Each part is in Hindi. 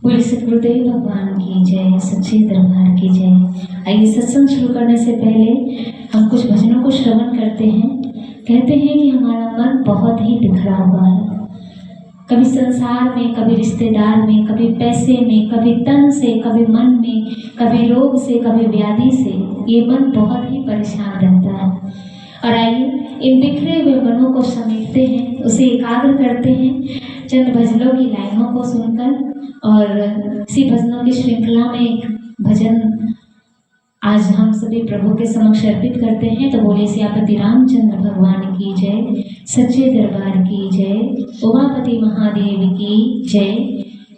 बोले सतगुरुदेव भगवान की जय, सच्चे दरबार की जय। आइए सत्संग शुरू करने से पहले हम कुछ भजनों को श्रवण करते हैं। कहते हैं कि हमारा मन बहुत ही बिखरा हुआ है, कभी संसार में, कभी रिश्तेदार में, कभी पैसे में, कभी तन से, कभी मन में, कभी रोग से, कभी व्याधि से। ये मन बहुत ही परेशान रहता है। और आइए इन बिखरे हुए मनों को समेटते हैं, उसे एकाग्र करते हैं चंद भजनों की लाइनों को सुनकर। और इसी भजनों की श्रृंखला में एक भजन आज हम सभी प्रभु के समक्ष अर्पित करते हैं। तो बोले सियापति रामचंद्र भगवान की जय, सच्चे दरबार की जय, उमापति महादेव की जय,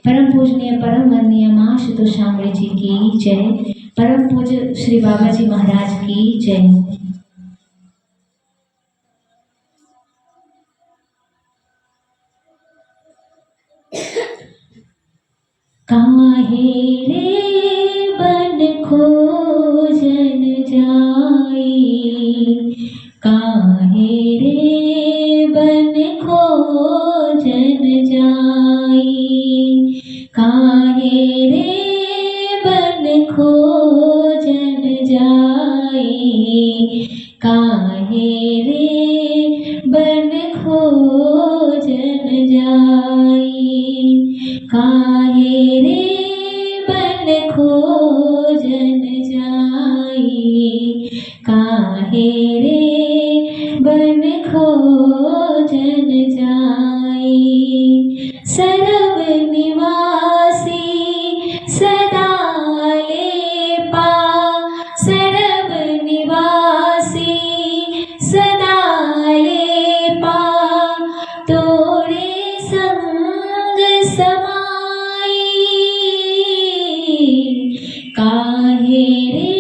परम पूजनीय परम वंदनीय माँ शुद्ध शामड़ी जी की जय, परम पूज्य श्री बाबा जी महाराज की जय। काहे रे बन खोजन जाई, काहे रे बन खोजन जाई, काहे रे बन खोजन जाई, काहे रे बन खोजन जाई, काहे रे बन खोजन जाई, काहे रे बन खोजन जाई। सर्व निवासी सदा लेपा, सर्व निवासी सदा लेपा, तोरे संग समाई, काहे रे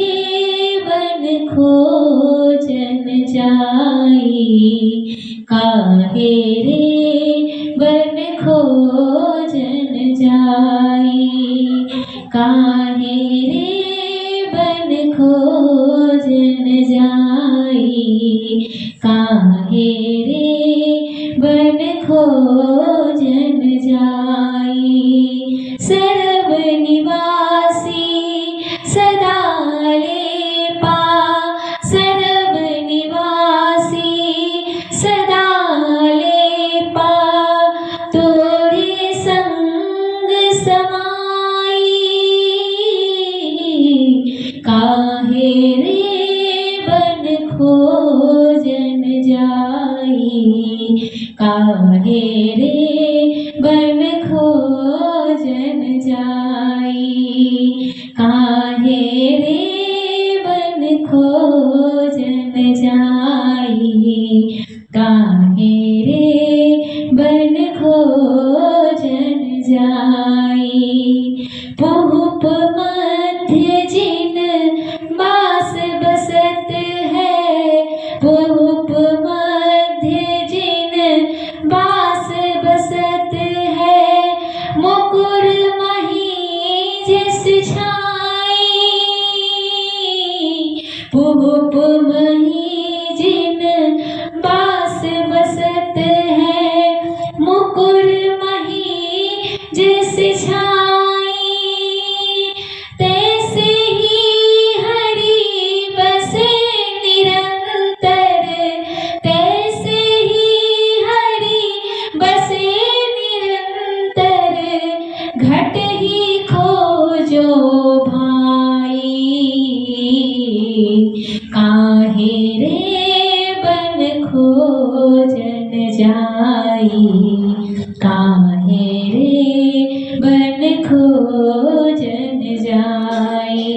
बन खोजन जाई, काहे रे बन खोजन जाई, काहे रे बन खोजन जाई, काहे रे बन खोजन जाई। सर्व निवासी सदा लेपा, सर्व निवासी सदा लेपा, तोरे संग समाई, काहे रे बन खोजन जाई, काहे रे बन खोजन जाई, काहे रे बन खोजन जाई, काहे रे बन खोजन जाई। पुहुप मध्य जिन बास बसत है, पुहुप मध्य जिन बास बसत है, मुकुर मही जिस छाई, पुहुप मही जिन बास बसत है, मुकुर मही जिस छाई, तैसे ही हरि बसे निरंतर, तैसे ही हरि बसे निरंतर, घट ही खोजो भाई, काहे रे बन खोजन जाई, काहे रे बन खोजन जाई,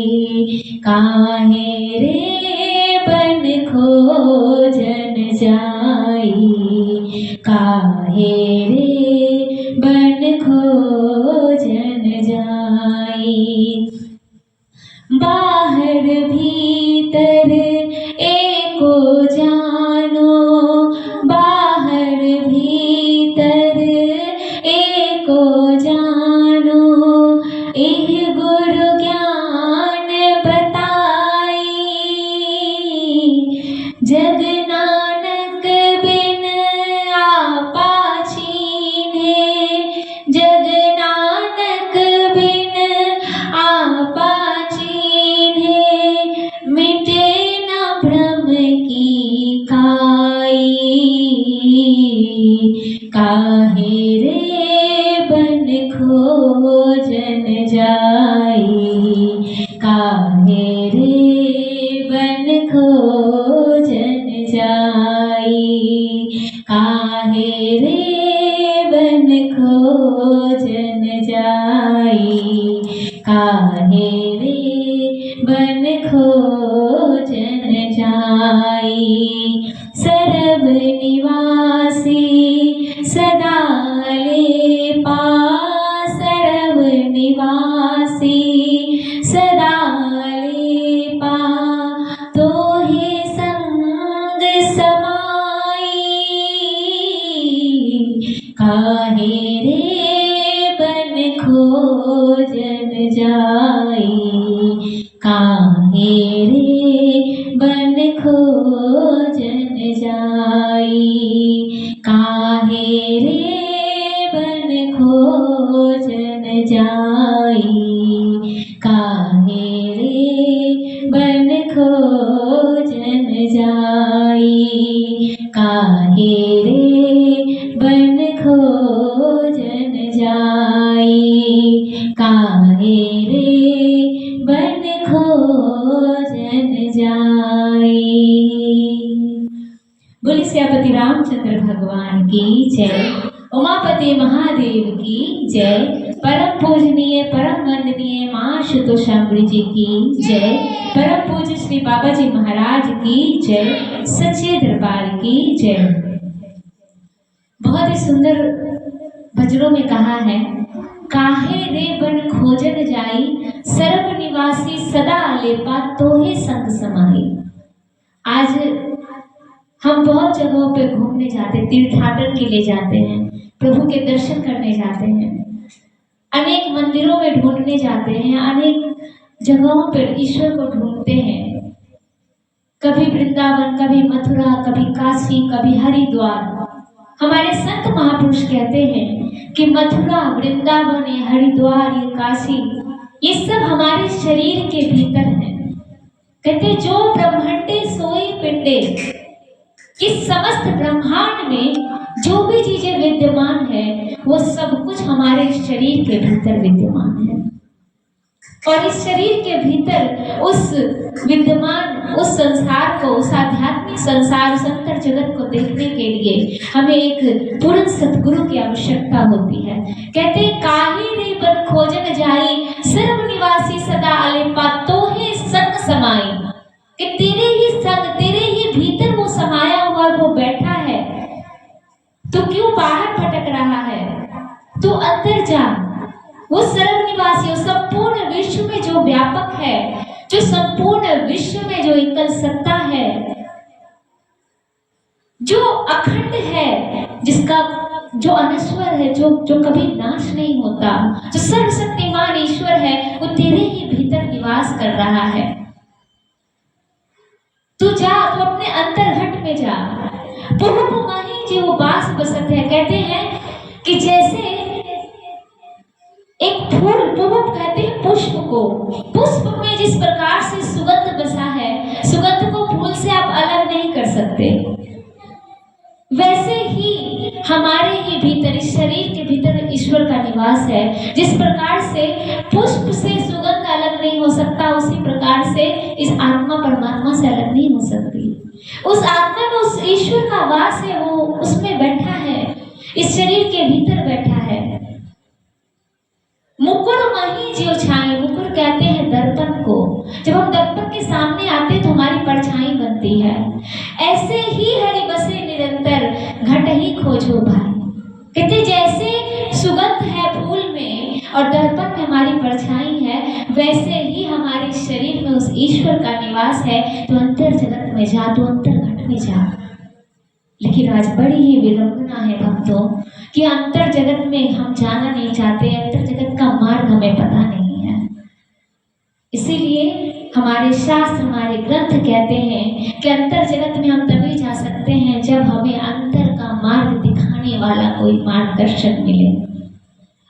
काहे रे बन खोजन जाई, काहे रे बन खोजन जाई। बाहर भीतर एको जानो, बाहर भीतर एको जानो, इह गुरु ज्ञान बताई, जग नानक बिन आपा छीने, जग नानक बिन खोजन जाई, काहे रे बन खोजन जाई, काहे रे बन खोजन जाई, काहे रे बन खोजन जाई। सरब निवासी सदा लेपा, सरब निवासी सदा लेपा, तोहे संग समाई, काहे रे बन खोजन जाई, काहे रे बन खोजन जाई, काहे रे बन खोजन जाई, काहे रे बन खोजन जाई, काहे रे बन खोजन जाई, काहे रे बन खोजन जाई। बोले सियापति रामचंद्र भगवान की जय, उमापति महादेव की जय, परम पूजनीय परम वंदनीय मां शुतोषामणि जी की जय, परम पूज्य श्री बाबा जी महाराज की जय, सच्चे दरबार की जय। बहुत ही सुंदर भजनों में कहा है, काहे रे बन खोजन जाई, सर्व निवासी सदा लेपा, तोहे संग समाई। आज हम बहुत जगहों पे घूमने जाते हैं, तीर्थाटन के लिए जाते हैं, प्रभु के दर्शन करने जाते हैं, अनेक मंदिरों में ढूंढने जाते हैं, अनेक जगहों पर ईश्वर को ढूंढते हैं। कभी वृंदावन, कभी मथुरा, कभी काशी, कभी हरिद्वार। हमारे संत महापुरुष कहते हैं कि मथुरा, वृंदावन, हरिद्वार, ये काशी, ये सब हमारे शरीर के भीतर है। कहते जो ब्रह्मांडे सोई पिंडे, इस समस्त ब्रह्मांड में जो भी चीजें विद्यमान है वो सब कुछ हमारे शरीर के भीतर विद्यमान है। और इस शरीर के भीतर उस विद्यमान उस संसार को, उस आध्यात्मिक संसार, उस अंतर जगत को देखने के लिए हमें एक पूर्ण सतगुरु की आवश्यकता होती है। कहते काहे रे बन खोजन जाई, सर्व निवासी सदा लेपा, तोहे संग समाई। कि तेरे ही संग, तेरे ही भीतर वो समाया हुआ, वो बैठा है। तू क्यों बाहर भटक रहा है? तू अंदर जा। वो सर्व निवासी, वो संपूर्ण विश्व में जो व्यापक है, जो संपूर्ण विश्व में जो एकल सत्ता है, जो अखंड है, जिसका जो अनश्वर है, जो कभी नाश नहीं होता, जो सर्वशक्तिमान ईश्वर है, वो तेरे ही भीतर निवास कर रहा है। तू जा, तू अपने अंतर्घट में जा। पुरुष माही जी वो बास बसत है। कहते हैं कि जैसे एक फूल, पुष्प कहते हैं पुष्प को, पुष्प में जिस प्रकार से सुगंध बसा है, सुगंध को फूल से आप अलग नहीं कर सकते। वैसे ही हमारे ही भीतर, इस शरीर के भीतर ईश्वर का निवास है। जिस प्रकार से पुष्प से सुगंध अलग नहीं हो सकता, उसी प्रकार से इस आत्मा परमात्मा से अलग नहीं हो सकती। उस आत्मा में उस ईश्वर का वास है, वो उसमें बैठा है, इस शरीर के भीतर बैठा है। मुकुर मही ज्यों छाई, मुकुर कहते हैं दर्पण को। जब हम दर्पण के सामने आते तो हमारी परछाई बनती है। ऐसे ही हरि बसे निरंतर, घट ही खोजो भाई। कहते जैसे सुगंध है फूल में और दर्पण में हमारी परछाई है, वैसे ही हमारे शरीर में उस ईश्वर का निवास है। तो अंतर जगत में जा, तो अंतर घट में जा। लेकिन आज बड़ी ही विडंबना है भक्तों कि अंतर जगत में हम जाना नहीं चाहते, अंतर जगत का मार्ग हमें पता नहीं है। इसीलिए हमारे शास्त्र, हमारे ग्रंथ कहते हैं कि अंतर जगत में हम तभी जा सकते हैं जब हमें अंतर का मार्ग दिखाने वाला कोई मार्गदर्शक मिले।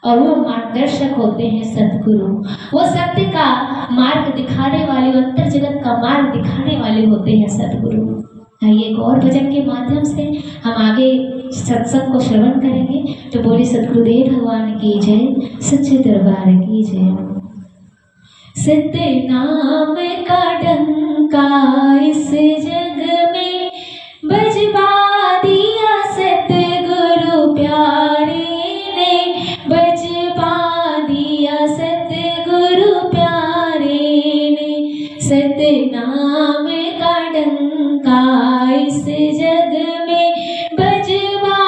और वो मार्गदर्शक होते हैं सद्गुरु। वो सत्य का मार्ग दिखाने वाले, अंतर जगत का मार्ग दिखाने वाले होते हैं सद्गुरु। आइए एक और भजन के माध्यम से हम आगे सत्संग को श्रवण करेंगे। तो बोले सतगुरुदेव भगवान की जय, सच्चे दरबार की जय। सतनाम का डंका इस जग में बजवा दिया सतगुरु प्यारे ने, बजवा दिया सतगुरु प्यारे ने। सतनाम का डंका इस जग में बजवा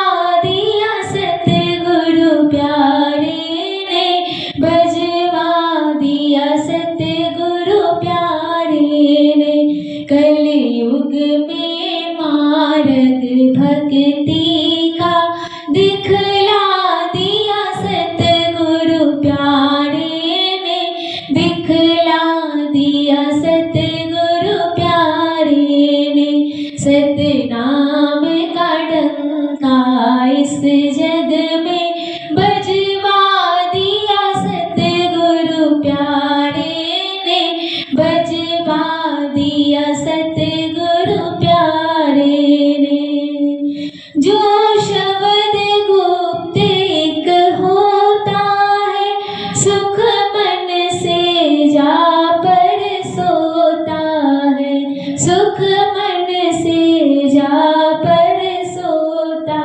दिया सतगुरु प्यारे ने, बजवा दिया सतगुरु प्यारे ने। कलयुग में मार्ग भक्ति का दिखला दिया सतगुरु प्यारे ने, दिखला दिया सतगुरु प्यारे ने। सतनाम का डंका इस जग में बजवा दिया सतगुरु प्यारे ने, बजवा दिया सतगुरु प्यारे ने। जो शब्द गुप्त एक होता है, सुख मन से जा पर सोता है, सुख मन से जा पर सोता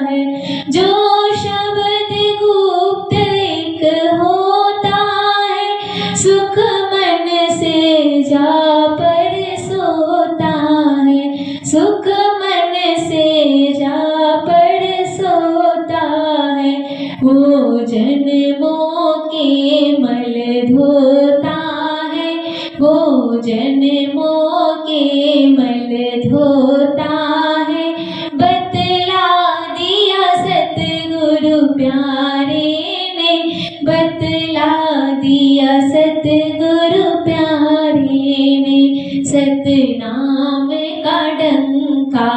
है। जो शब्द गुप्त एक होता है, सुख मन से जा पर सोता है, सुख मन से जा पर सोता है। वो जन्मों के मल धोता है, वो जन्मों के मल धोता है। बतला दिया सतगुरु प्यारे ने, बतला दिया सतगुरु प्यारे ने। सतनाम का डंका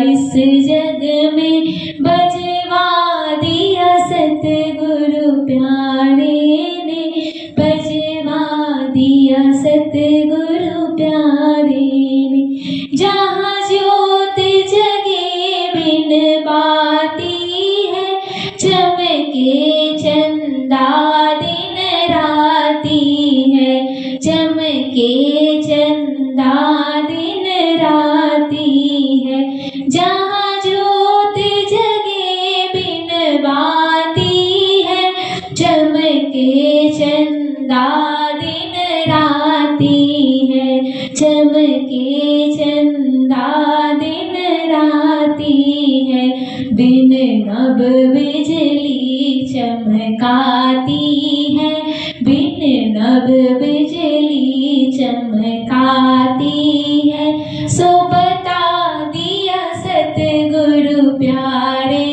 इस जग में बजवा दिया सतगुरु प्यारे ने, बजवा दिया सतगुरु प्यारे ने। जहाँ ज्योत जगे बिन बाती है, चमके चंदा दिन राती है, चमके चंदा दिन राती है। जहाँ ज्योत जगे बिन बाती है, चमके चंदा दिन राती है, चमके चंदा दिन राती है। बिन नभ बिजली चमकाती है, बिन नभ बिजली चमकाती है। सो बता दिया सतगुरु प्यारे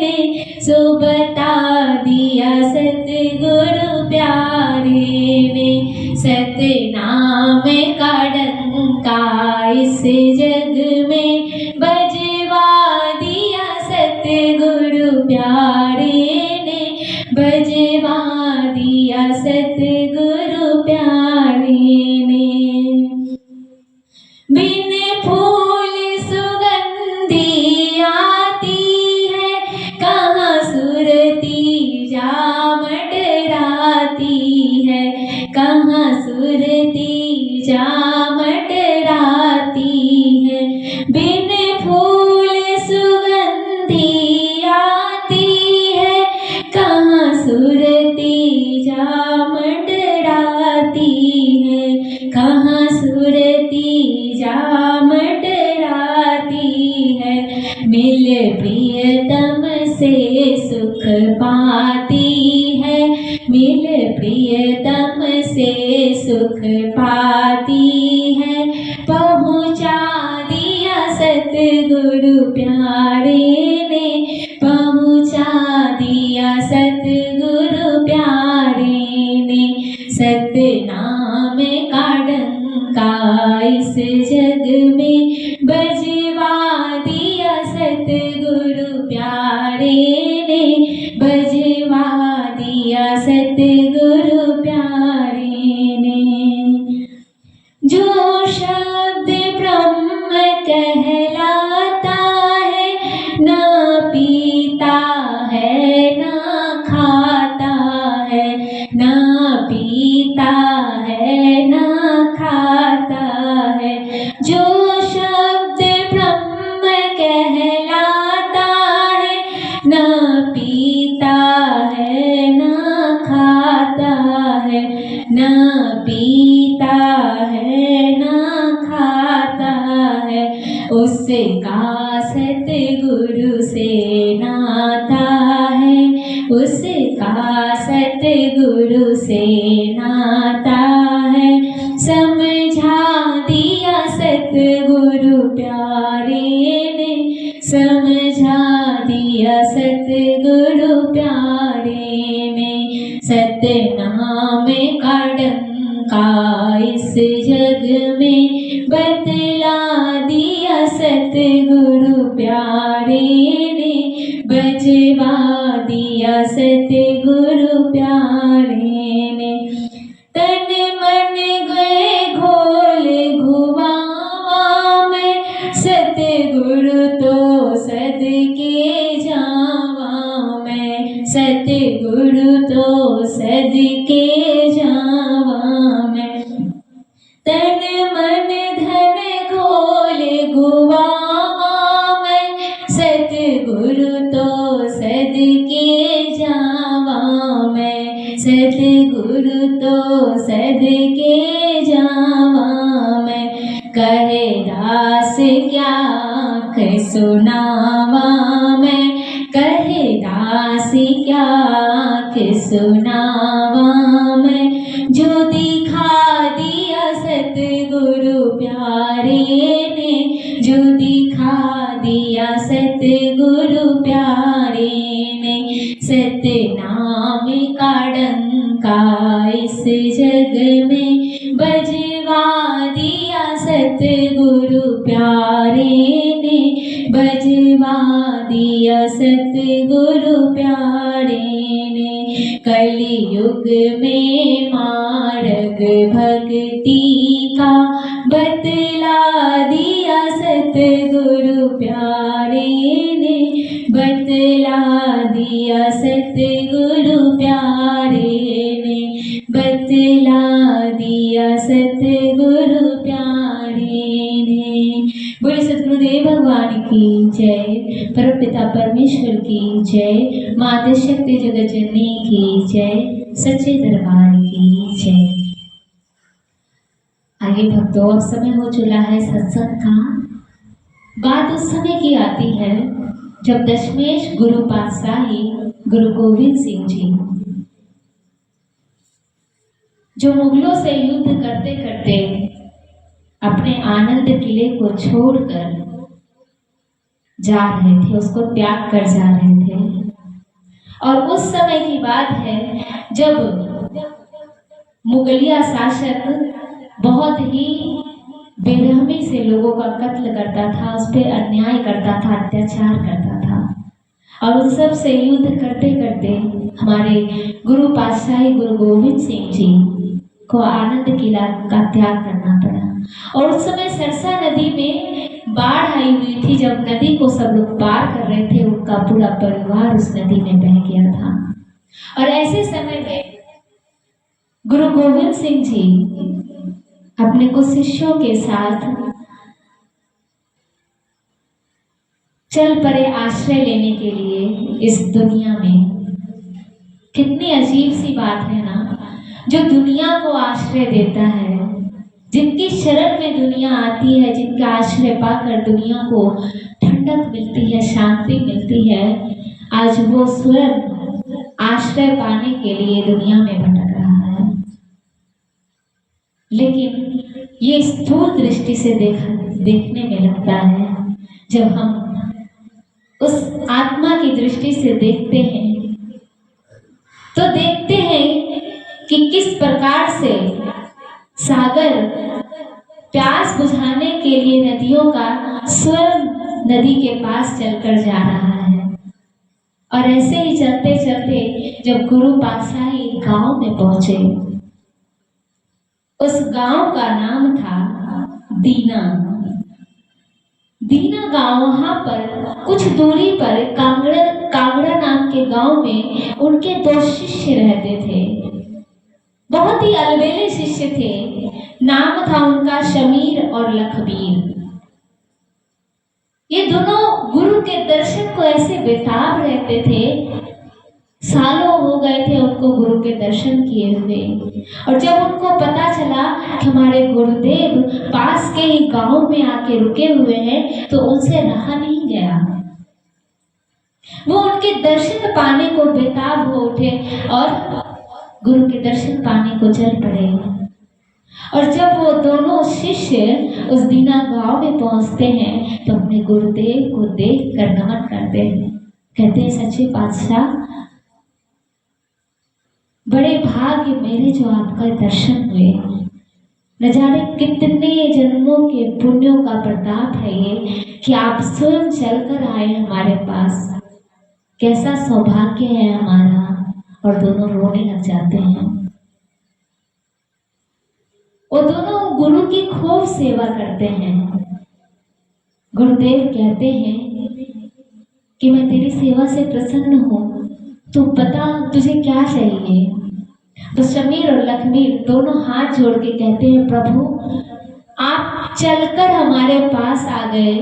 ने, सो बता दिया सतगुरु प्यारे ने। सतनाम का डंका इस जग में बजवा दिया सतगुरु प्यारे ने, बजवा दिया सतगुरु प्यारे ने। बिन फूल सुगंधी आती है, कहाँ सुरती जा मंडराती है, कहाँ सुरती जा मंडराती है। बिन फूल सुगंधी आती है, कहाँ सुरती जा मंडराती है, कहाँ सुरती जा मंडराती है। मिल प्रियतम से सुख पाती है, मिल प्रियतम से सुख पाती है। पहुँचा दिया सतगुरु प्यारे ने, पहुँचा दिया सतगुरु प्यारे ने। सतनाम का डंका इस जग में बजवा दिया सतगुरु प्यारे ने, बजवा दिया सतगुरु प्यारे ने। जो शब्द ब्रह्म कहलाता है, ना पी पीता है न खाता है, जो शब्द ब्रह्म कहलाता है, न पीता है न खाता है, न पीता है न खाता है, उसका सतगुरु से नाता है, उसका सतगुरु से नाता है, समझा दिया सतगुरु प्यारे ने, समझा दिया सतगुरु प्यारे ने, सतनाम का डंका इस जग में बतला दिया सतगुरु प्यारे ने, बजवा दिया सतगुरु प्यारे ने, तन मन गए घोल घुमावा में, सतगुरु तो सदके जावा मैं, सतगुरु तो सदके जावा मैं, तन मन धन घोल घुमावा मैं, सतगुरु तो सदके जावा मैं, सतगुरु तो सदके जावा मैं, कहे दास क्या सुनावा मैं, कहे दास क्या सुनावा मैं, जो दिखा दिया सतगुरु प्यारे ने, जो दिखा दिया सतगुरु प्यारे ने, सतनाम का डंका इस जग में बजवा दिया सतगुरु प्यारे ने, बजवा दिया सतगुरु प्यारे ने, कलयुग में मार्ग भक्ति का बतला दिया सतगुरु प्यारे ने, बतला दिया सतगुरु प्यारे ने, बतला दिया सतगुरु प्यारे ने। बोले सतगुरुदेव भगवान की जय, परमपिता परमेश्वर की जय, माता शक्ति जगत जननी की जय, सच्चे दरबार की जय। आगे भक्तों, अब समय हो चुका है सत्संग का। बात उस समय की आती है जब दशमेश गुरु पातशाही गुरु गोविंद सिंह जी, जो मुगलों से युद्ध करते करते अपने आनंद किले को छोड़कर जा रहे थे, उसको त्याग कर जा रहे थे। और उस समय की बात है जब मुगलिया शासक बहुत ही बेरहमी से लोगों का कत्ल करता था, उस पर अन्याय करता था, अत्याचार करता था। और उन सब से युद्ध करते करते हमारे गुरु पातशाही गुरु गोविंद सिंह जी को आनंद किला का त्याग करना पड़ा। और उस समय सरसा नदी में बाढ़ आई हुई थी। जब नदी को सब लोग पार कर रहे थे, उनका पूरा परिवार उस नदी में बह गया था। और ऐसे समय में गुरु गोविंद सिंह जी अपने कुछ शिष्यों के साथ चल पड़े आश्रय लेने के लिए इस दुनिया में। कितनी अजीब सी बात है ना, जो दुनिया को आश्रय देता है, जिनकी शरण में दुनिया आती है, जिनका आश्रय पाकर दुनिया को ठंडक मिलती है, शांति मिलती है, आज वो स्वयं आश्रय पाने के लिए दुनिया में भटक रहा है। लेकिन ये स्थूल दृष्टि से देखने में लगता है। जब हम उस आत्मा की दृष्टि से देखते हैं तो देखते हैं कि किस प्रकार से सागर प्यास बुझाने के लिए नदियों का स्वयं नदी के पास चलकर जा रहा है। और ऐसे ही चलते चलते जब गुरु पातशाही गांव में पहुंचे, उस गांव का नाम था दीना। दीना गांव, वहां पर कुछ दूरी पर कांगड़ा नाम के गांव में उनके 2 शिष्य रहते थे। बहुत ही अलबेले शिष्य थे। नाम था उनका शमीर और लखबीर। ये दोनों गुरु के दर्शन को ऐसे बेताब रहते थे, सालों हो गए थे उनको गुरु के दर्शन किए हुए। और जब उनको पता चला कि हमारे गुरुदेव पास के ही गांव में आके रुके हुए हैं, तो उनसे रहा नहीं गया। वो उनके दर्शन पाने को बेताब हो उठे और गुरु के दर्शन पाने को चल पड़े। और जब वो दोनों शिष्य उस दीना गांव में पहुंचते हैं तो अपने गुरुदेव को देख कर नमन करते हैं। कहते हैं, सच्चे पातशाह, बड़े भाग्य मेरे जो आपका दर्शन हुए। न जाने कितने जन्मों के पुण्यों का प्रताप है ये कि आप स्वयं चलकर आए हमारे पास। कैसा सौभाग्य है हमारा। और दोनों रोने लग जाते हैं। वो दोनों गुरु की खूब सेवा करते हैं। गुरुदेव कहते हैं कि मैं तेरी सेवा से प्रसन्न हूं, तू बता तुझे क्या चाहिए। तो शमीर और लखमीर दोनों हाथ जोड़ के कहते हैं, प्रभु आप चलकर हमारे पास आ गए,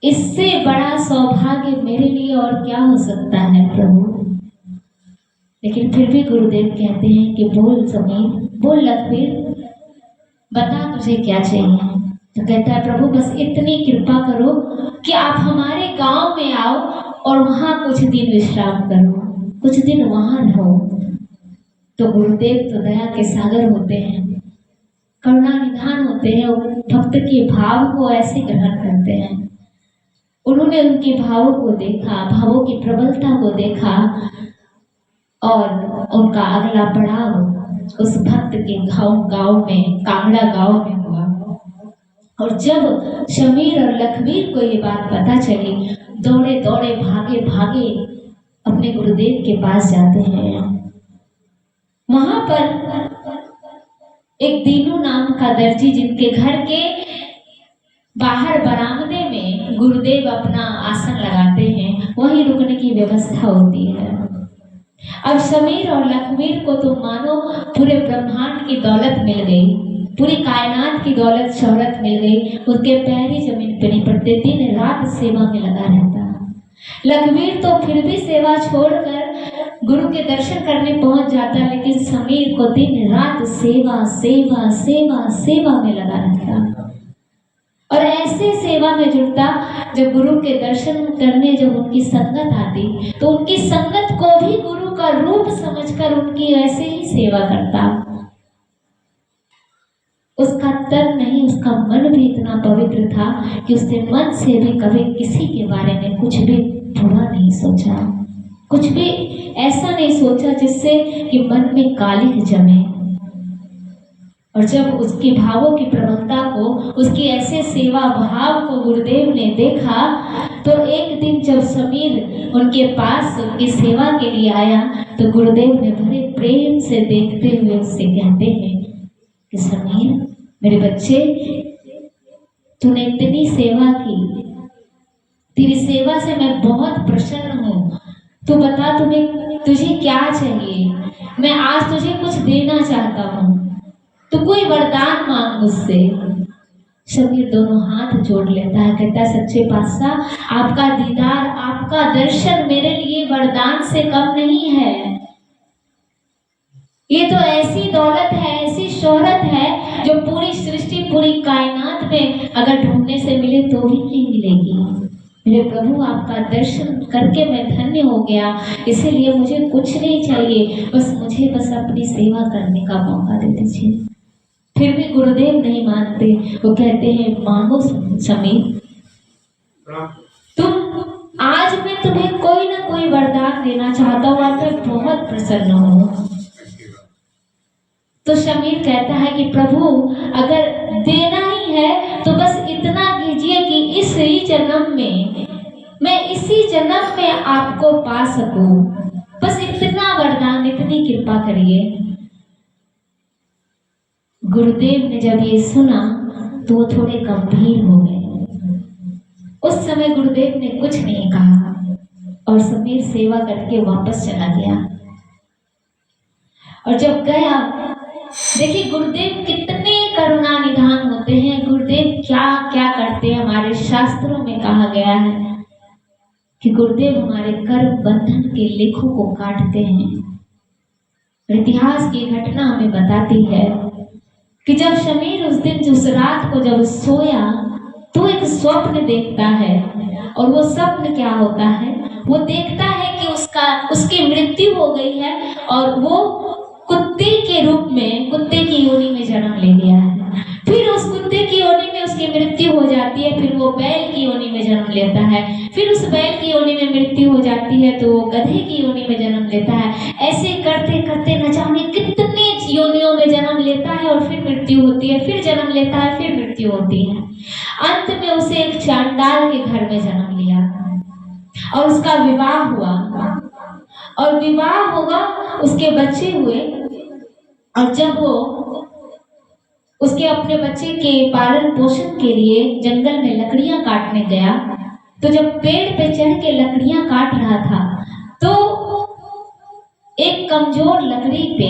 इससे बड़ा सौभाग्य मेरे लिए और क्या हो सकता है प्रभु। लेकिन फिर भी गुरुदेव कहते हैं कि बोल शमीर, बोल लखमीर, बता तुझे क्या चाहिए। तो कहता है, प्रभु बस इतनी कृपा करो कि आप हमारे गांव में आओ और वहां कुछ दिन विश्राम करो, कुछ दिन वहां रहो। तो गुरुदेव तो दया के सागर होते हैं, करुणा निधान होते हैं, भक्त के भाव को ऐसे ग्रहण करते हैं। उन्होंने उनके भावों को देखा, भावों की प्रबलता को देखा और उनका अगला पड़ाव उस भक्त के गांव में, कांगड़ा गांव में हुआ। और जब शमीर और लखमीर को ये बात पता चली, दौड़े दौड़े भागे भागे अपने गुरुदेव के पास जाते हैं। वहां पर एक दीनू नाम का दर्जी, जिनके घर के बाहर बरामदे में गुरुदेव अपना आसन लगाते हैं, वहीं रुकने की व्यवस्था होती है। अब शमीर और लखमीर को तो मानो पूरे ब्रह्मांड की दौलत मिल गई, पूरी कायनात की दौलत शोहरत मिल गई। उनके पैर ही जमीन पे नहीं पड़ते, दिन रात सेवा में लगा रहता। लखमीर तो फिर भी सेवा छोड़कर गुरु के दर्शन करने पहुंच जाता, लेकिन शमीर को दिन रात सेवा सेवा सेवा सेवा में लगा रहता। और ऐसे सेवा में जुड़ता, जब गुरु के दर्शन करने जब उनकी संगत आती तो उनकी संगत को भी गुरु का रूप समझकर उनकी ऐसे ही सेवा करता। उसका तन नहीं, उसका मन भी इतना पवित्र था कि उसने मन से भी कभी किसी के बारे में कुछ भी बुरा नहीं सोचा, कुछ भी ऐसा नहीं सोचा जिससे कि मन में कालिख जमे। और जब उसकी भावों की प्रबलता को, उसकी ऐसे सेवा भाव को गुरुदेव ने देखा, तो एक दिन जब शमीर उनके पास उनकी सेवा के लिए आया, तो गुरुदेव ने बड़े प्रेम से देखते हुए उससे कहते हैं कि शमीर, मेरे बच्चे, तूने इतनी सेवा की, तेरी सेवा से मैं बहुत प्रसन्न हूँ। तू बता तुझे क्या चाहिए, मैं आज तुझे कुछ देना चाहता हूँ, तो कोई वरदान मांग मुझसे। शमीर दोनों हाथ जोड़ लेता है, कहता है, सच्चे पातशाह, आपका दीदार, आपका दर्शन मेरे लिए वरदान से कम नहीं है। ये तो ऐसी दौलत है, ऐसी शोहरत है जो पूरी सृष्टि, पूरी कायनात में अगर ढूंढने से मिले तो भी नहीं मिलेगी। मेरे प्रभु, आपका दर्शन करके मैं धन्य हो गया, इसीलिए मुझे कुछ नहीं चाहिए, मुझे अपनी सेवा करने का मौका दे दीजिए। फिर भी गुरुदेव नहीं मानते, वो कहते हैं, मांगो शमीर, तुम आज मैं तुम्हें कोई ना कोई वरदान देना चाहता हूँ, आप मैं बहुत प्रसन्न हूँ। तो शमीर कहता है कि प्रभु, अगर देना ही है तो बस इतना कीजिए कि इसी जन्म में, मैं इसी जन्म में आपको पा सकूं, बस इतना वरदान, इतनी कृपा करिए। गुरुदेव ने जब ये सुना तो वो थोड़े गंभीर हो गए। उस समय गुरुदेव ने कुछ नहीं कहा और शमीर सेवा करके वापस चला गया। और जब गया, देखिए गुरुदेव कितने करुणा निधान होते हैं, गुरुदेव क्या क्या करते हैं। हमारे शास्त्रों में कहा गया है कि गुरुदेव हमारे कर्म बंधन के लेखों को काटते हैं। इतिहास की घटना हमें बताती है कि जब शमीर उस दिन उस रात को जब सोया तो एक स्वप्न देखता है, और वो स्वप्न क्या होता है, वो देखता है कि उसकी मृत्यु हो गई है और वो कुत्ते के रूप में, कुत्ते की योनि में जन्म ले लिया है। फिर उस कुत्ते की योनि में उसकी मृत्यु हो जाती है, फिर वो बैल की योनि में जन्म लेता है, फिर उस बैल की योनि में मृत्यु हो जाती है तो वो गधे की योनि में जन्म लेता है। ऐसे करते करते न जाने कितने योनियों में जन्म लेता है, और फिर मृत्यु होती है, फिर जन्म लेता है, फिर मृत्यु होती है। अंत में उसे एक चांडाल के घर में जन्म लिया और उसका विवाह हुआ, और विवाह हुआ, उसके बच्चे हुए। और जब वो उसके अपने बच्चे के पालन पोषण के लिए जंगल में लकड़ियां काटने गया, तो जब पेड़ पे चढ़ के लकड़ियां काट रहा था तो एक कमजोर लकड़ी पे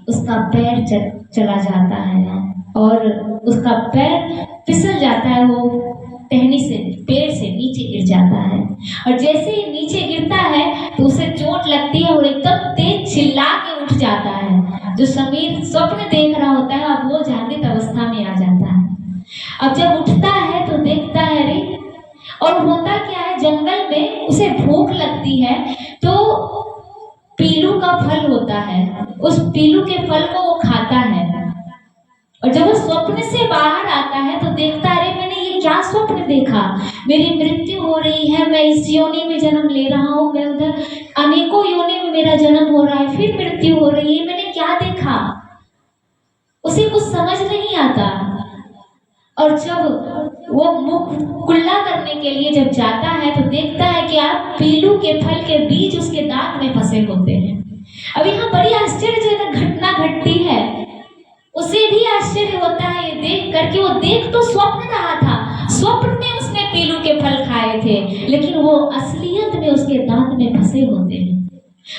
उसका पैर चला जाता है और उसका पैर फिसल जाता है, वो टहनी से पेड़ से नीचे गिर जाता है। और जैसे ही नीचे गिरता है तो उसे चोट लगती है और एकदम तेज चिल्ला के उठ जाता है। जो समीर स्वप्न देख रहा होता है अब वो जागृत अवस्था में आ जाता है। अब जब उठता है तो देखता है अरे, और होता क्या है, जंगल में उसे भूख लगती है तो पीलू का फल होता है, उस पीलू के फल को वो खाता है। और जब वो स्वप्न से बाहर आता है तो देखता है अरे मैंने ये क्या स्वप्न देखा, मेरी मृत्यु हो रही है, मैं इस योनि में जन्म ले रहा हूँ, मैं उधर अनेकों योनि में मेरा जन्म हो रहा है, फिर मृत्यु हो रही है, मैंने क्या देखा। उसे कुछ समझ नहीं आता। और जब वो मुख कुल्ला करने के लिए जब जाता है तो देखता है कि आप पीलू के फल के बीज उसके दांत में फंसे होते हैं। अब यहाँ बड़ी आश्चर्यजनक घटना घटती है। उसे भी आश्चर्य होता है ये देख करके, वो देख तो स्वप्न रहा था, स्वप्न में उसने पीलू के फल खाए थे, लेकिन वो असलियत में उसके दांत में फंसे होते हैं।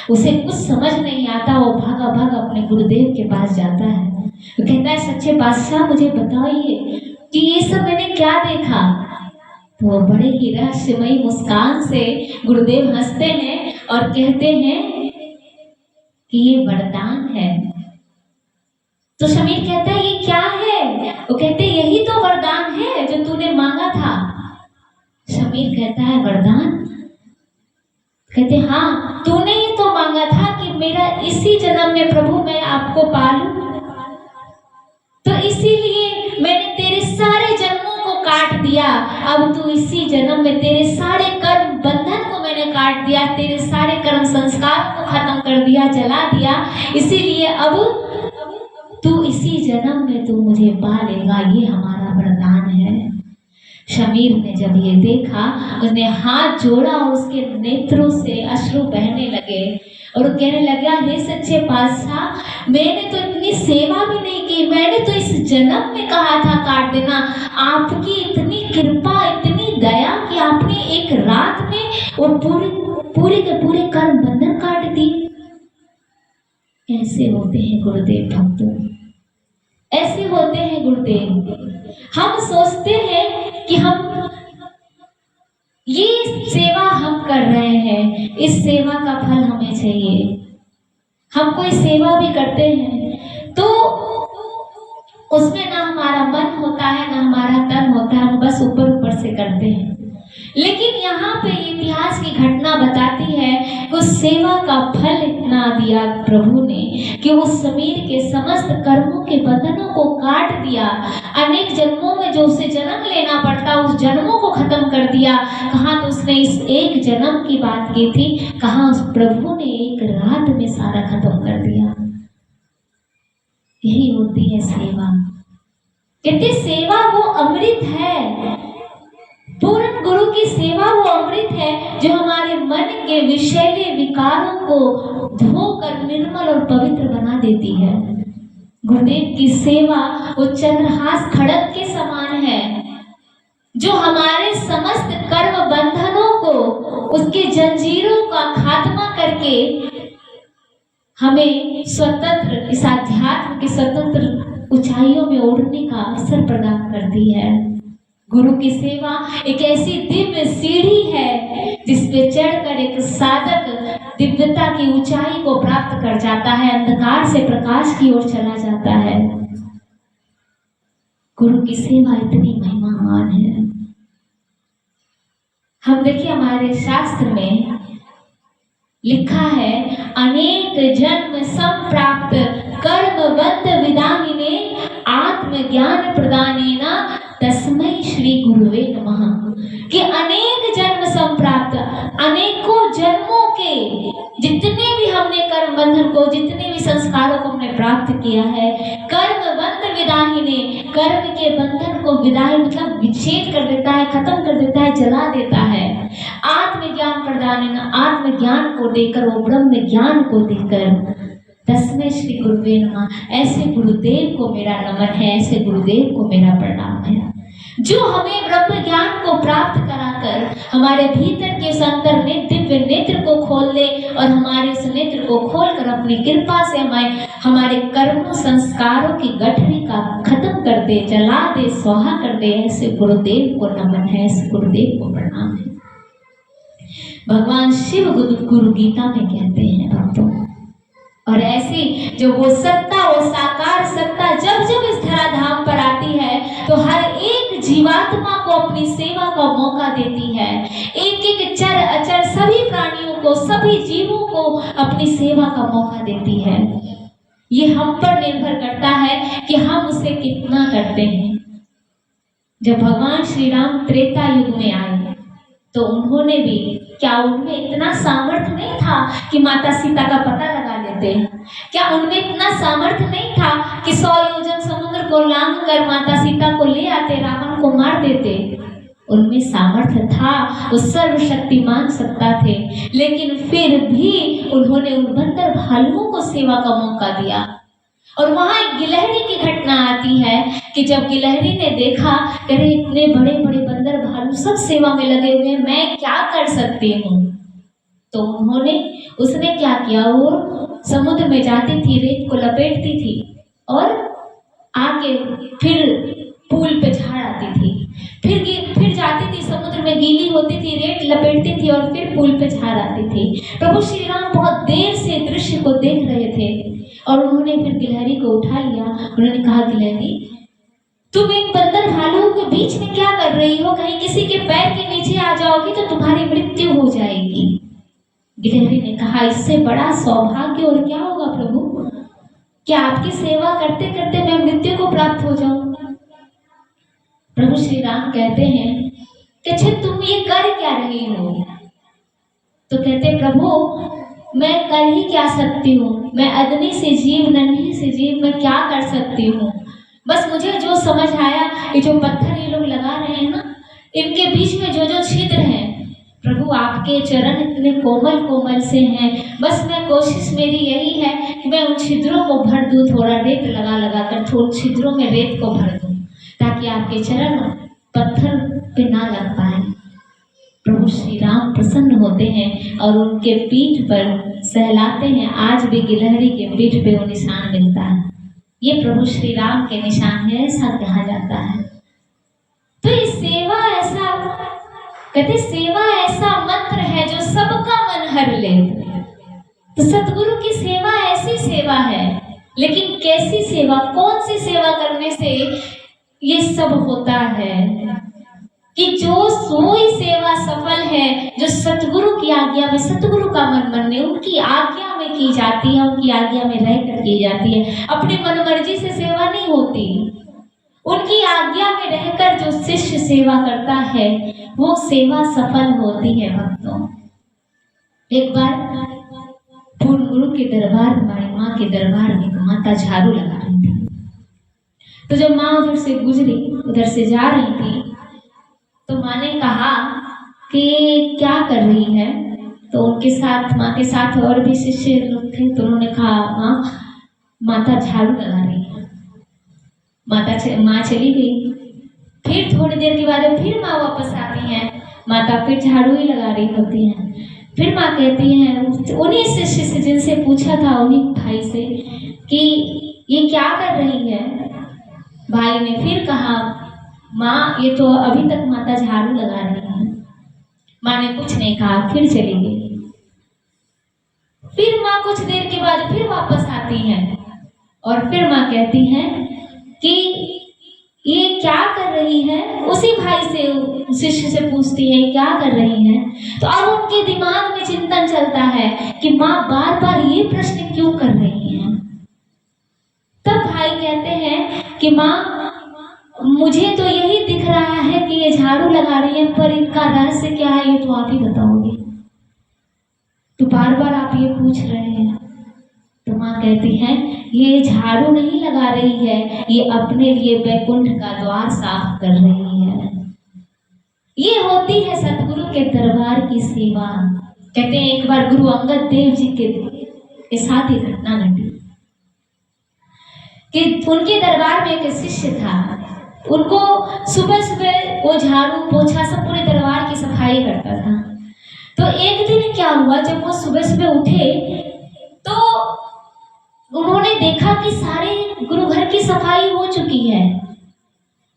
उसे कुछ समझ नहीं आता। वो भागा भागा अपने गुरुदेव के पास जाता है, तो कहता है सच्चे बादशाह मुझे बताइए कि ये सब मैंने क्या देखा। तो वो बड़े ही रहस्यमयी मुस्कान से गुरुदेव हंसते हैं और कहते हैं कि ये वरदान है। तो शमीर कहता है ये क्या है? वो कहते हैं यही तो वरदान है जो तूने मांगा था। शमीर कहता है वरदान? कहते हाँ, तूने ही तो मांगा था कि मेरा इसी जन्म में प्रभु मैं आपको पालूं, तो इसीलिए मैंने तेरे सारे जन्मों को काट दिया। अब तू इसी जन्म में तेरे सारे कर्म बंधन को मैंने काट दिया, तेरे सारे कर्म संस्कार को खत्म कर दिया, जला दिया, इसीलिए अब तू इसी जन्म में तू मुझे पालेगा, ये हमारा वरदान है। शमीर ने जब ये देखा, उसने हाथ जोड़ा और उसके नेत्रों से अश्रु बहने लगे और वो कहने लगा हे सच्चे पातशाह, मैंने तो इतनी सेवा भी नहीं की, मैंने तो इस जन्म में कहा था काट देना, आपकी इतनी कृपा, इतनी दया कि आपने एक रात में और पूरे के पूरे कर्म बंधन काट दी। ऐसे होते हैं गुरुदेव भक्तों, ऐसे होते हैं गुरुदेव। हम सोचते हैं कि हम ये सेवा हम कर रहे हैं, इस सेवा का फल हमें चाहिए। हम कोई सेवा भी करते हैं तो उसमें ना हमारा मन होता है, ना हमारा तन होता है, हम बस ऊपर ऊपर से करते हैं। लेकिन यहाँ पे इतिहास की घटना बताती है कि उस सेवा का फल इतना दिया प्रभु ने कि उस समीर के समस्त कर्मों के बंधनों को काट दिया। अनेक जन्मों में जो उसे जन्म लेना पड़ता उस जन्मों को खत्म कर दिया। कहाँ तो उसने इस एक जन्म की बात की थी, कहाँ उस प्रभु ने एक रात में सारा खत्म कर दिया। यही होती है सेवा। कहते सेवा वो अमृत है, पूर्ण गुरु की सेवा वो अमृत है जो हमारे मन के विषैले विकारों को धोकर निर्मल और पवित्र बना देती है। गुरुदेव की सेवा वो चंद्रहास खड़ग के समान है जो हमारे समस्त कर्म बंधनों को, उसके जंजीरों का खात्मा करके हमें स्वतंत्र, इस आध्यात्म की स्वतंत्र ऊंचाइयों में उड़ने का अवसर प्रदान करती है। गुरु की सेवा एक ऐसी दिव्य सीढ़ी है जिस पे चढ़कर एक साधक दिव्यता की ऊंचाई को प्राप्त कर जाता है, अंधकार से प्रकाश की ओर चला जाता है। गुरु की सेवा इतनी महिमावान है। हम देखिए हमारे शास्त्र में लिखा है, अनेक जन्म संप्राप्त कर्मबंध विदाहिने आत्मज्ञान प्रदानेना तस्मै श्री गुरुवे नमः। कि अनेक जन्म संप्राप्त, अनेकों जन्मों के जितने भी हमने कर्म बंधन को, जितने भी संस्कारों को हमने प्राप्त किया है, कर्म बंध विदाहिने, कर्म के बंधन को विदाई मतलब विच्छेद कर देता है, खत्म कर देता है, जला देता है। आत्मज्ञान प्रदान, आत्मज्ञान को देकर, वो ब्रह्म ज्ञान को देकर, तस्मै श्री गुरुवे नमः। ऐसे गुरुदेव को मेरा नमन है, ऐसे गुरुदेव को मेरा प्रणाम है, जो हमें ब्रह्म ज्ञान को प्राप्त कराकर हमारे भीतर के अंतर में दिव्य नेत्र को खोल दे और हमारे उस नेत्र को खोलकर अपनी कृपा से हमारे कर्मों संस्कारों की गठरी का खत्म कर दे, जला दे, स्वाहा कर दे। ऐसे गुरुदेव को नमन है, ऐसे गुरुदेव को प्रणाम है। भगवान शिव गुरु गीता में कहते हैं भक्तों, और ऐसी जो वो सत्ता, वो साकार सत्ता जब जब इस धराधाम पर आती है तो हर एक जीवात्मा को अपनी सेवा का मौका देती है। एक एक चर अचर सभी प्राणियों को, सभी जीवों को अपनी सेवा का मौका देती है। ये हम पर निर्भर करता है कि हम उसे कितना करते हैं। जब भगवान श्री राम त्रेता युग में आए तो उन्होंने भी, क्या उनमें इतना सामर्थ्य नहीं था कि माता सीता का पता लगा लेते? क्या उनमें इतना सामर्थ्य नहीं था कि 100 योजन समुद्र को लांघ कर माता सीता को ले आते, रावण को मार देते? उनमें सामर्थ्य था, वो सर्वशक्तिमान सत्ता थे, लेकिन फिर भी उन्होंने उन बंदर भालुओं को सेवा का मौका दिया। और वहां एक गिलहरी की घटना आती है कि जब गिलहरी ने देखा, अरे इतने बड़े बड़े बंदर भालू सब सेवा में लगे हुए हैं, मैं क्या कर सकती हूँ? तो उसने क्या किया, वो समुद्र में जाती थी, रेत को लपेटती थी और आके फिर पुल पे झाड़ आती थी, फिर जाती थी समुद्र में, गीली होती थी, रेत लपेटती थी और फिर पुल पे झाड़ आती थी। प्रभु श्री राम बहुत देर से दृश्य को देख रहे थे और उन्होंने फिर गिलहरी को उठा लिया। उन्होंने कहा, गिलहरी तुम इन बंदर भालुओं के बीच में क्या कर रही हो? कहीं किसी के पैर के नीचे आ जाओगी तो तुम्हारी मृत्यु हो जाएगी। गिलहरी ने कहा, इससे बड़ा सौभाग्य और क्या होगा प्रभु? क्या आपकी सेवा करते करते मैं मृत्यु को प्राप्त हो जाऊं? प्रभु श्री राम कहते हैं कि अच्छा तुम ये कर क्या रही हो? तो कहते, प्रभु मैं कर ही क्या सकती हूँ, मैं अदनी से जीव, नन्ही से जीव, मैं क्या कर सकती हूँ? बस मुझे जो समझ आया, ये जो पत्थर ये लोग लगा रहे हैं ना, इनके बीच में जो जो छिद्र हैं, प्रभु आपके चरण इतने कोमल कोमल से हैं, बस मैं कोशिश मेरी यही है कि मैं उन छिद्रों को भर दूं, थोड़ा रेत लगा लगा कर थोड़े छिद्रों में रेत को भर दूं, ताकि आपके चरण पत्थर पे ना लग पाए। प्रभु श्री राम प्रसन्न होते हैं और उनके पीठ पर सहलाते हैं। आज भी गिलहरी के पीठ पे वो निशान मिलता है। ये प्रभु श्री राम के निशान है, ऐसा कहा जाता है। तो ये सेवा ऐसा कहते, सेवा ऐसा मंत्र है जो सबका मन हर ले। तो सतगुरु की सेवा ऐसी सेवा है, लेकिन कैसी सेवा, कौन सी सेवा करने से ये सब होता है कि जो सोई सेवा सफल है, जो सतगुरु की आज्ञा में, सतगुरु का मन मनने, उनकी आज्ञा में की जाती है, उनकी आज्ञा में रहकर की जाती है। अपनी मनमर्जी से सेवा नहीं होती, उनकी आज्ञा में रहकर जो शिष्य सेवा करता है वो सेवा सफल होती है। भक्तों, एक बार पूर्ण गुरु के दरबार, हमारी माँ के दरबार में माता झाड़ू लगा रही थी। तो जब माँ उधर से गुजरी, उधर से जा रही थी, तो माँ ने कहा कि क्या कर रही है? तो उनके साथ, माँ के साथ और भी शिष्य लोग थे, तो उन्होंने कहा, माता झाड़ू लगा रही है। माँ चली गई। फिर थोड़ी देर के बाद फिर माँ वापस आती हैं, माता फिर झाड़ू ही लगा रही होती हैं। फिर माँ कहती हैं उन्हीं शिष्य से जिनसे पूछा था, उन्हीं भाई से, कि ये क्या कर रही है। भाई ने फिर कहा, माँ ये तो अभी तक माता झाड़ू लगा रही है। माँ ने कुछ नहीं कहा, फिर चली गई। फिर माँ कुछ देर के बाद फिर वापस आती हैं और फिर माँ कहती हैं कि ये क्या कर रही है। उसी भाई से, शिष्य से पूछती है क्या कर रही है। तो अब उनके दिमाग में चिंतन चलता है कि माँ बार बार ये प्रश्न क्यों कर रही है। तब भाई कहते हैं कि माँ मुझे तो यही दिख रहा है कि ये झाड़ू लगा रही है, पर इनका रहस्य क्या है ये तो आप ही बताओगे। तो बार बार आप ये पूछ रहे हैं। तो माँ कहती हैं ये झाड़ू नहीं लगा रही है, ये अपने लिए बैकुंठ का द्वार साफ कर रही है। ये होती है सतगुरु के दरबार की सेवा। कहते हैं एक बार गुरु अंगद देव जी के साथ ही घटना घटी कि उनके दरबार में एक शिष्य था। उनको सुबह सुबह वो झाड़ू पोछा सब पूरे दरबार की सफाई करता था। तो एक दिन क्या हुआ, जब वो सुबह सुबह उठे तो उन्होंने देखा कि सारे गुरु घर की सफाई हो चुकी है।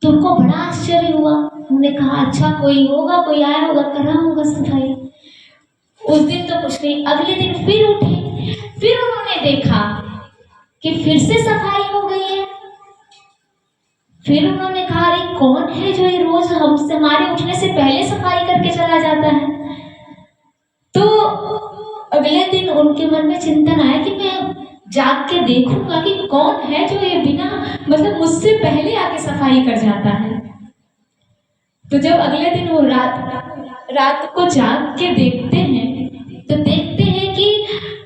तो उनको बड़ा आश्चर्य हुआ। उन्होंने कहा अच्छा कोई होगा, कोई आया होगा, कर रहा होगा सफाई। उस दिन तो कुछ नहीं। अगले दिन फिर उठे, फिर उन्होंने देखा कि फिर से सफाई हो गई है। फिर उन्होंने कहा अरे कौन है जो ये रोज हमसे हमारे उठने से पहले सफाई करके चला जाता है। तो अगले दिन उनके मन में चिंतन आया कि मैं जाग के देखूंगा कि कौन है जो ये बिना मतलब मुझसे पहले आके सफाई कर जाता है। तो जब अगले दिन वो रात को जाग के देखते हैं तो देखते हैं कि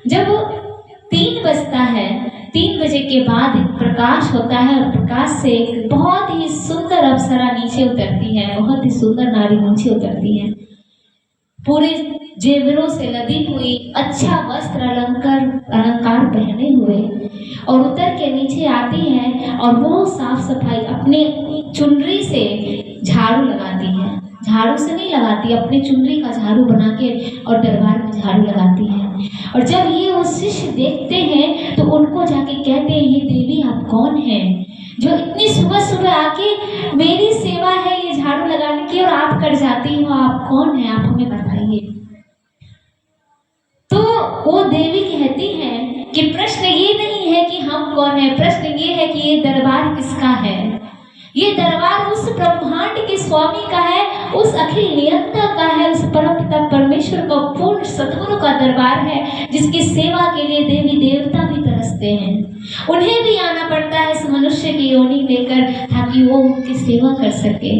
जब 3 बजता है, 3 बजे के बाद प्रकाश होता है और प्रकाश से एक बहुत ही सुंदर अप्सरा नीचे उतरती है। बहुत ही सुंदर नारी नीचे उतरती है, पूरे जेवरों से लदी हुई, अच्छा वस्त्र अलंकार पहने हुए, और उतर के नीचे आती है और वो साफ सफाई अपनी चुनरी से झाड़ू लगाती है। झाड़ू से नहीं लगाती, अपनी चुनरी का झाड़ू बना के और दरबार में झाड़ू लगाती है। और जब ये वो शिष्य देखते हैं तो उनको जाके कहते हैं ये देवी आप कौन हैं जो इतनी सुबह सुबह आके मेरी सेवा है ये झाड़ू लगाने की और आप कर जाती हो, आप कौन है, आप हमें बताइए। तो वो देवी कहती हैं कि प्रश्न ये नहीं है कि हम कौन है, प्रश्न ये है कि ये दरबार किसका है। ये दरबार उस ब्रह्मांड के स्वामी का है, उस अखिल नियंता का है, उस परमपिता परमेश्वर का पूर्ण सद्गुरु का दरबार है, जिसकी सेवा के लिए देवी देवता भी तरसते हैं। उन्हें भी आना पड़ता है इस मनुष्य की योनि लेकर ताकि वो उनकी सेवा कर सके।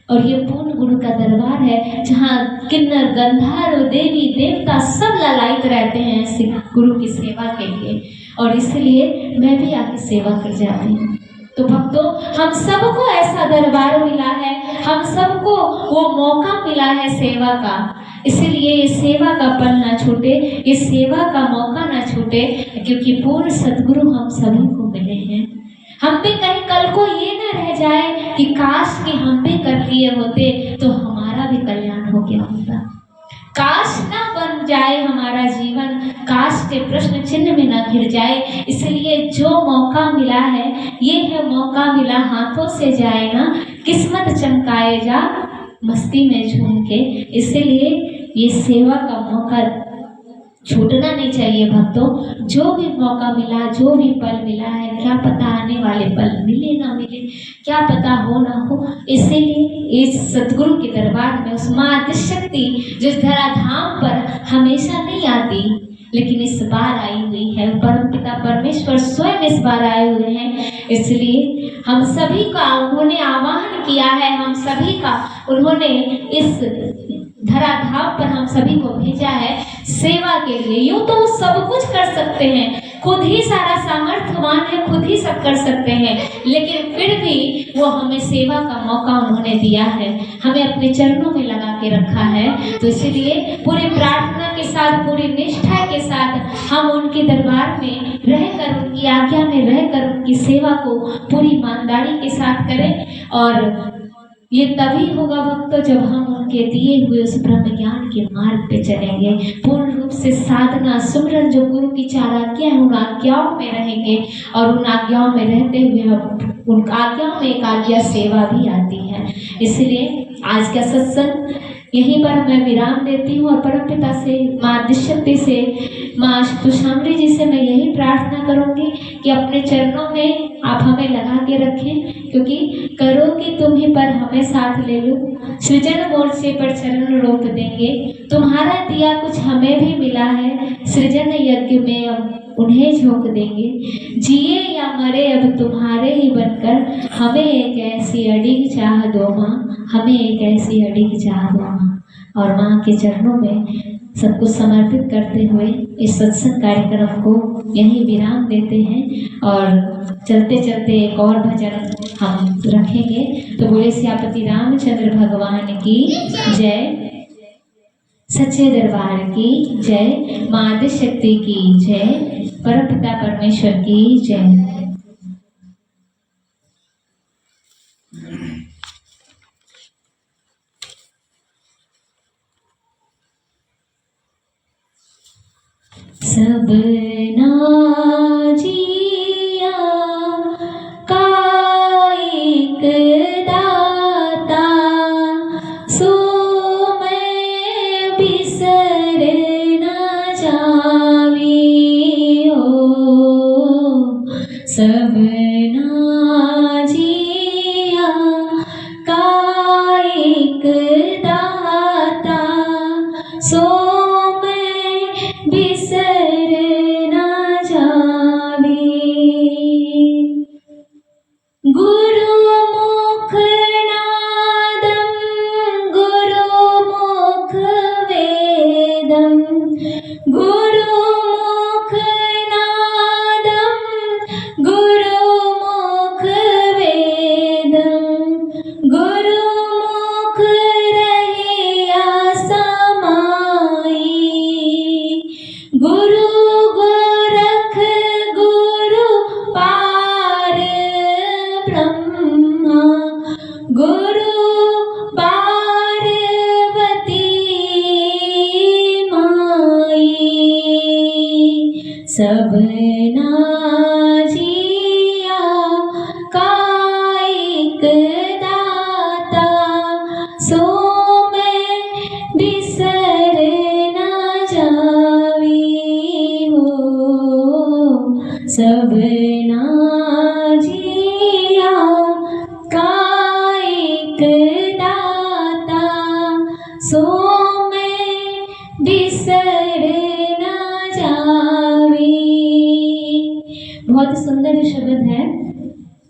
और ये पूर्ण गुरु का दरबार है जहाँ किन्नर गंधर्व देवी देवता सब ललायित रहते हैं गुरु की सेवा के लिए, और इसलिए मैं भी आके सेवा कर जाती हूँ। तो भक्तों हम सबको ऐसा दरबार मिला है, हम सबको वो मौका मिला है सेवा का, इसलिए ये सेवा का पल ना छूटे, ये सेवा का मौका ना छूटे, क्योंकि पूर्ण सद्गुरु हम सभी को मिले हैं। हम भी कहीं कल को ये न रह जाए कि काश कि हम भी कर लिए होते तो हमारा भी कल्याण हो गया होता। काश ना बन जाए हमारा जीवन, काश के प्रश्न चिन्ह में ना घिर जाए। इसलिए जो मौका मिला है ये है मौका मिला हाथों से जाए ना, किस्मत चमकाए जा मस्ती में झूम के। इसलिए ये सेवा का मौका छूटना नहीं चाहिए भक्तों। जो भी मौका मिला, जो भी पल मिला है, क्या पता आने वाले पल मिले ना मिले, क्या पता हो ना हो। इसीलिए इस सतगुरु के दरबार में उस माँ आदिशक्ति जो धराधाम पर हमेशा नहीं आती लेकिन इस बार आई हुई है, परमपिता परमेश्वर स्वयं इस बार आए हुए हैं। इसलिए हम सभी का उन्होंने आवाहन किया है, हम सभी का उन्होंने इस धराधाम पर हम सभी को भेजा है सेवा के लिए। यूं तो वो सब कुछ कर सकते हैं, खुद ही सारा सामर्थ्यवान है, खुद ही सब कर सकते हैं, लेकिन फिर भी वो हमें सेवा का मौका उन्होंने दिया है, हमें अपने चरणों में लगा के रखा है। तो इसलिए पूरी प्रार्थना के साथ, पूरी निष्ठा के साथ हम उनके दरबार में रहकर, उनकी आज्ञा में रहकर उनकी सेवा को पूरी ईमानदारी के साथ करें। और ये तभी होगा भक्तों जब हम उनके दिए हुए उस ब्रह्म ज्ञान के मार्ग पे चलेंगे, पूर्ण रूप से साधना सुमरन जो गुरु की 4 आज्ञा है उन आज्ञाओं में रहेंगे, और उन आज्ञाओं में रहते हुए हम उन आज्ञाओं में एक आज्ञा सेवा भी आती है। इसलिए आज का सत्संग यहीं पर मैं विराम देती हूँ और परमपिता से, माँ आदिशक्ति से, माँ तुषामरी जी से मैं यही प्रार्थना करूँगी कि अपने चरणों में आप हमें लगा के रखें, क्योंकि करोगी तुम ही पर हमें साथ ले लो, सृजन मोर्चे पर चरण रोप देंगे, तुम्हारा दिया कुछ हमें भी मिला है, सृजन यज्ञ में अब उन्हें झोंक देंगे, जिए या मरे अब तुम्हारे ही बनकर, हमें एक ऐसी अड़िग चाह दो माँ, हमें एक ऐसी अड़िग चाह दो माँ। और माँ के चरणों में सब कुछ समर्पित करते हुए इस सत्संग कार्यक्रम को यहीं विराम देते हैं, और चलते चलते एक और भजन हम रखेंगे। तो बोले सियापति रामचंद्र भगवान की जय, सच्चे दरबार की जय, माँ आदिशक्ति की जय, परमपिता परमेश्वर की जय। सबना जिया का एक दाता, सो मैं बिसर न जावी हो, सबना जिया का एक दाता, सो सबना जिया का एक दाता, सो मैं बिसर न जावी हो, सबना जिया का एक दाता, सो मैं बिसर न जावी। बहुत सुंदर शब्द है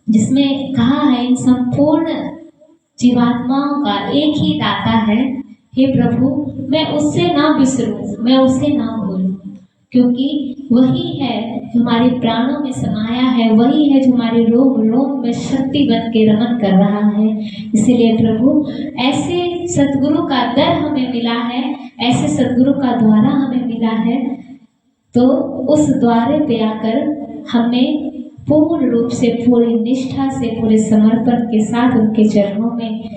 जिसमें कहा है इन संपूर्ण जीवात्माओं का एक ही दाता है, हे प्रभु मैं उससे ना बिसरूं, मैं उसे ना भूलूं, क्योंकि वही है जो हमारे प्राणों में समाया है, वही है जो हमारे रोम रोम में शक्ति बन के रमन कर रहा है। इसीलिए प्रभु ऐसे सतगुरु का दर हमें मिला है, ऐसे सतगुरु का द्वारा हमें मिला है, तो उस द्वारे पे आकर हमें पूर्ण रूप से, पूरी निष्ठा से, पूरे समर्पण के साथ उनके चरणों में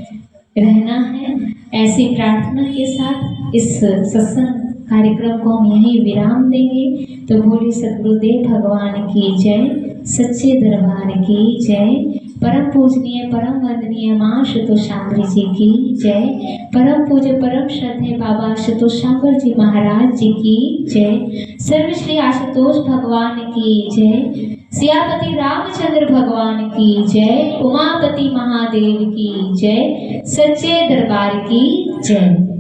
रहना है। ऐसी प्रार्थना के साथ इस सत्संग कार्यक्रम को हम यहीं विराम देंगे। तो बोले सद्गुरुदेव भगवान की जय, सच्चे दरबार की जय, परम पूजनीय परम वंदनीय माँ तुषामरी जी की जय, परम पूज्य परम श्रद्धेय बाबा तुषामर जी महाराज जी की जय, सर्वश्री आशुतोष भगवान की जय, सियापति रामचंद्र भगवान की जय, उमापति महादेव की जय, सच्चे दरबार की जय।